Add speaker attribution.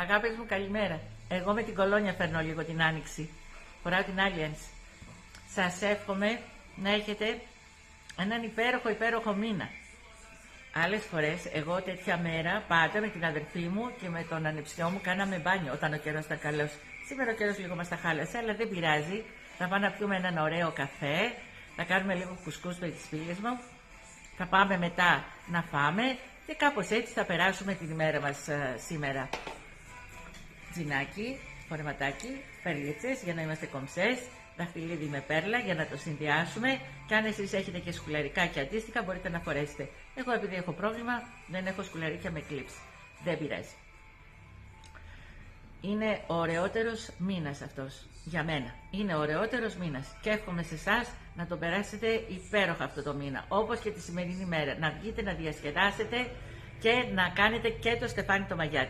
Speaker 1: Αγάπες μου, καλημέρα. Εγώ με την κολόνια φέρνω λίγο την άνοιξη. Φοράω την Alliance. Σας εύχομαι να έχετε έναν υπέροχο μήνα. Άλλες φορές, εγώ τέτοια μέρα, πάντα με την αδερφή μου και με τον ανεψιό μου κάναμε μπάνιο όταν ο καιρός ήταν καλός. Σήμερα ο καιρός λίγο μας τα χάλασε, αλλά δεν πειράζει. Θα πάμε να πιούμε έναν ωραίο καφέ, θα κάνουμε λίγο κουσκούς με τις φίλες μου, θα πάμε μετά να φάμε και κάπως έτσι θα περάσουμε την ημέρα μας σήμερα. Τζινάκι, φορεματάκι, περλίτσες για να είμαστε κομψές, δαχτυλίδι με πέρλα για να το συνδυάσουμε και αν εσείς έχετε και σκουλαρικά και αντίστοιχα μπορείτε να φορέσετε. Εγώ επειδή έχω πρόβλημα δεν έχω σκουλαρίκια με κλίψ. Δεν πειράζει. Είναι ο ωραιότερος μήνας αυτός για μένα. Είναι ο ωραιότερος μήνας και εύχομαι σε εσάς να τον περάσετε υπέροχα αυτό το μήνα. Όπως και τη σημερινή μέρα. Να βγείτε να διασκεδάσετε και να κάνετε και το στεφάνι το μαγιάτι.